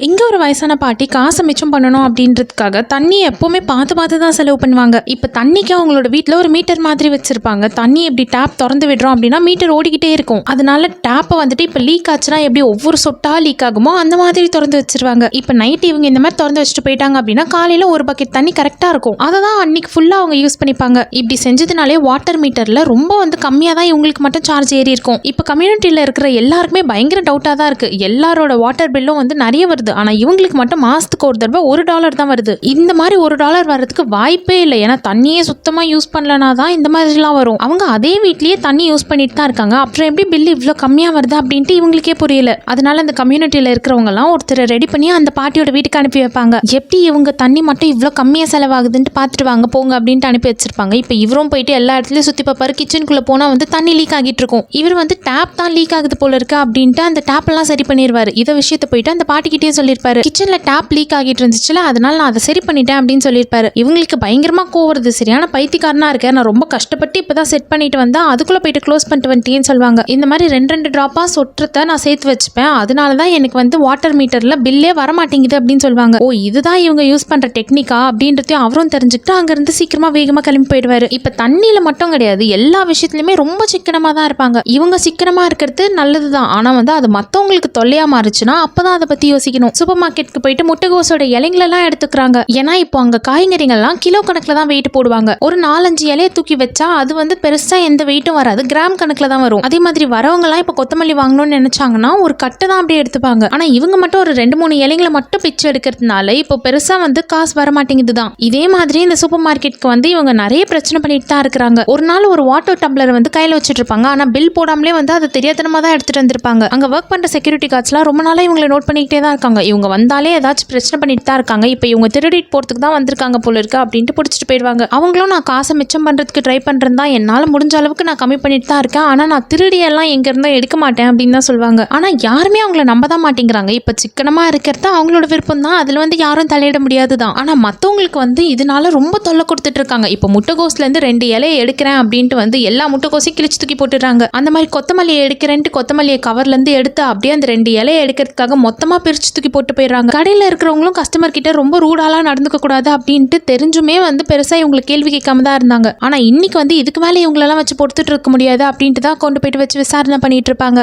இங்க ஒரு வயசான பாட்டி காசை மிச்சம் பண்ணணும் அப்படின்றதுக்காக தண்ணி எப்பவுமே பார்த்து பார்த்து தான் செலவு பண்ணுவாங்க. இப்போ தண்ணிக்கு அவங்களோட வீட்டில் ஒரு மீட்டர் மாதிரி வச்சிருப்பாங்க. தண்ணி எப்படி டேப் திறந்து விடுறோம் அப்படின்னா மீட்டர் ஓடிக்கிட்டே இருக்கும். அதனால டேப்பை வந்துட்டு இப்போ லீக் ஆச்சுன்னா எப்படி ஒவ்வொரு சொட்டா லீக் ஆகுமோ அந்த மாதிரி திறந்து வச்சிருவாங்க. இப்போ நைட் இவங்க இந்த மாதிரி திறந்து வச்சுட்டு போயிட்டாங்க அப்படின்னா காலையில ஒரு பக்கெட் தண்ணி கரெக்டா இருக்கும். அதை தான் அன்னைக்கு ஃபுல்லா அவங்க யூஸ் பண்ணிப்பாங்க. இப்படி செஞ்சதுனாலே வாட்டர் மீட்டர்ல ரொம்ப கம்மியாக தான் இவங்களுக்கு மட்டும் சார்ஜ் ஏறி இருக்கும். இப்போ கம்யூனிட்டியில் இருக்கிற எல்லாருக்குமே பயங்கர டவுட்டாக தான் இருக்கு. எல்லாரோட வாட்டர் பில்லும் நிறைய வருது. ஆனா இவங்களுக்கு மட்டும் மாசத்துக்கு ஒரு தடவை $1 தான் வருது. இந்த மாதிரி $1 வர்றதுக்கு வாய்ப்பே இல்லை. ஏன்னா தண்ணியே சுத்தமா யூஸ் பண்ணலனா தான் இந்த மாதிரிலாம் வரும். அவங்க அதே வீட்லயே தண்ணி யூஸ் பண்ணிட்டு தான் இருக்காங்க. அப்புறம் எப்படி பில் இவ்வளோ கம்மியா வருது அப்படின்ட்டு இவங்களுக்கே புரியல. அதனால அந்த கம்யூனிட்டியில இருக்கிறவங்க எல்லாம் ஒருத்தரை ரெடி பண்ணி அந்த பாட்டியோட வீட்டுக்கு அனுப்பி வைப்பாங்க. எப்படி இவங்க தண்ணி மட்டும் இவ்வளோ கம்மியா செலவாகுதுன்னு பார்த்துட்டு வாங்க போங்க அப்படின்ட்டு அனுப்பி வச்சிருப்பாங்க. இப்போ இவரும் போயிட்டு எல்லா இடத்துலயும் சுத்தி பார்ப்பாரு. கிச்சனுக்குள்ள போனா தண்ணி லீக் ஆகிட்டு இருக்கும். இவர் டேப் தான் லீக் ஆகுது போல இருக்கு அப்படின்ட்டு அந்த டேப் எல்லாம் சரி பண்ணிடுவாரு. இதை விஷயத்தை போயிட்டு அந்த பாட்டிக்கிட்டே சொல்லியிருப்பாரு. கிச்சன்ல டேப் லீக் ஆகிட்டு இருந்துச்சுல, அதனால நான் அதை சரி பண்ணிட்டேன் அப்படின்னு சொல்லியிருப்பாரு. இவங்களுக்கு பயங்கரமா கோவம் வருது. சரியான பைத்தியக்காரனா இருக்க, நான் ரொம்ப கஷ்டப்பட்டு இப்பதான் செட் பண்ணிட்டு வந்தா அதுக்குள்ள போயிட்டு க்ளோஸ் பண்ணிட்டு வந்துட்டேன்னு சொல்லுவாங்க. இந்த மாதிரி 2 டிராப்பா சொற்றத்தை நான் சேர்த்து வச்சுப்பேன். அதனாலதான் எனக்கு வாட்டர் மீட்டர்ல பில்லே வரமாட்டேங்குது அப்படின்னு சொல்லுவாங்க. ஓ, இதுதான் இவங்க யூஸ் பண்ற டெக்னிக்கா அப்படின்றதையும் அவரும் தெரிஞ்சுக்கிட்டு அங்க இருந்து சீக்கிரமா வேகமா கிளம்பி போயிடுவாரு. இப்ப தண்ணியில மட்டும் கிடையாது, எல்லா விஷயத்திலுமே ரொம்ப சிக்கனமா தான் இருப்பாங்க. இவங்க சிக்கனமா இருக்கிறது நல்லதுதான். ஆனா அது மத்தவங்களுக்கு தொல்லையா மாறுச்சுன்னா அப்பதான் அதை பத்தி யோசிக்கணும். சூப்பர் மார்க்கெட்டுக்கு போயிட்டு முட்டைகோஸோட இலைங்களெல்லாம் எடுத்துக்கிறாங்க. ஏன்னா இப்போ அங்க காய்கறிகள்லாம் கிலோ கணக்குல தான் வெயிட் போடுவாங்க. ஒரு 4-5 இலையை தூக்கி வச்சா அது பெருசா எந்த வெயிட்டும் வராது, கிராம் கணக்குல தான் வரும். அதே மாதிரி வரவங்க எல்லாம் இப்போ கொத்தமல்லி வாங்கணும்னு நினைச்சாங்கன்னா ஒரு கட்டை தான் அப்படியே எடுத்துப்பாங்க. ஆனா இவங்க மட்டும் ஒரு 2-3 இலைங்களை மட்டும் பிச்சு எடுக்கிறதுனால இப்போ பெருசா காசு வர மாட்டேங்குதுதான். இதே மாதிரி இந்த சூப்பர் மார்க்கெட்டுக்கு இவங்க நிறைய பிரச்சனை பண்ணிட்டு தான் இருக்கிறாங்க. ஒரு நாள் ஒரு வாட்டர் டம்ளர் கையில வச்சுட்டு இருப்பாங்க. ஆனா பில் போடாமலே அதை தெரியாதனமா தான் எடுத்துட்டு வந்திருப்பாங்க. அங்க ஒர்க் பண்ற செக்யூரிட்டி கார்ட்ஸ்லாம் ரொம்ப நாளா இவங்களை நோட் பண்ணிக்கிட்டே தான் இருக்காங்க. இவங்க வந்தாலே ஏதாச்சும் பிரச்சனை பண்ணிட்டு தான் இருக்காங்க. இப்போ இவங்க திருடிட்டு போறதுக்கு தான் வந்திருக்காங்க போல இருக்கு அப்படின்ட்டு பிடிச்சிட்டு போயிடுவாங்க. அவங்களும் நான் காசை மிச்சம் பண்றதுக்கு ட்ரை பண்றேன் தான், என்னால முடிஞ்ச அளவுக்கு நான் கம்மி பண்ணிட்டு தான் இருக்கேன். ஆனா நான் திருடியெல்லாம் எங்க இருந்தா எடுக்க மாட்டேன் அப்படின்னு தான் சொல்லுவாங்க. ஆனா யாருமே அவங்கள நம்ப தான் மாட்டேங்கிறாங்க. இப்ப சிக்கனமா இருக்கிறது அவங்களோட விருப்பம் தான், அதுல யாரும் தலையிட முடியாதுதான். ஆனா மத்தவங்களுக்கு இதனால ரொம்ப தொல்லை கொடுத்துட்டு இருக்காங்க. இப்போ முட்டைகோஸ்ல இருந்து 2 இலையை எடுக்கிறேன் அப்படின்ட்டு எல்லா முட்டைகோசையும் கிழிச்சு தூக்கி போட்டுறாங்க. அந்த மாதிரி கொத்தமல்லியை எடுக்கிறேன்ட்டு கொத்தமல்லியை கவர்ல இருந்து எடுத்து அப்படியே அந்த 2 இலையை எடுக்கிறதுக்காக மொத்தமா பிரிச்சு தூக்கி போட்டு போயிடுறாங்க. கடையில் இருக்கிறவங்களும் கஸ்டமர் கிட்ட ரொம்ப ரூடாலாம் நடந்துக்க கூடாது அப்படின்ட்டு தெரிஞ்சுமே பெருசா இவங்களுக்கு கேள்வி கேட்காம தான் இருந்தாங்க. ஆனா இன்னைக்கு இதுக்கு மேலே இவங்களெல்லாம் வச்சு பொறுத்துட்டு இருக்க முடியாது அப்படின்ட்டு தான் கொண்டு போயிட்டு வச்சு விசாரணை பண்ணிட்டு இருப்பாங்க.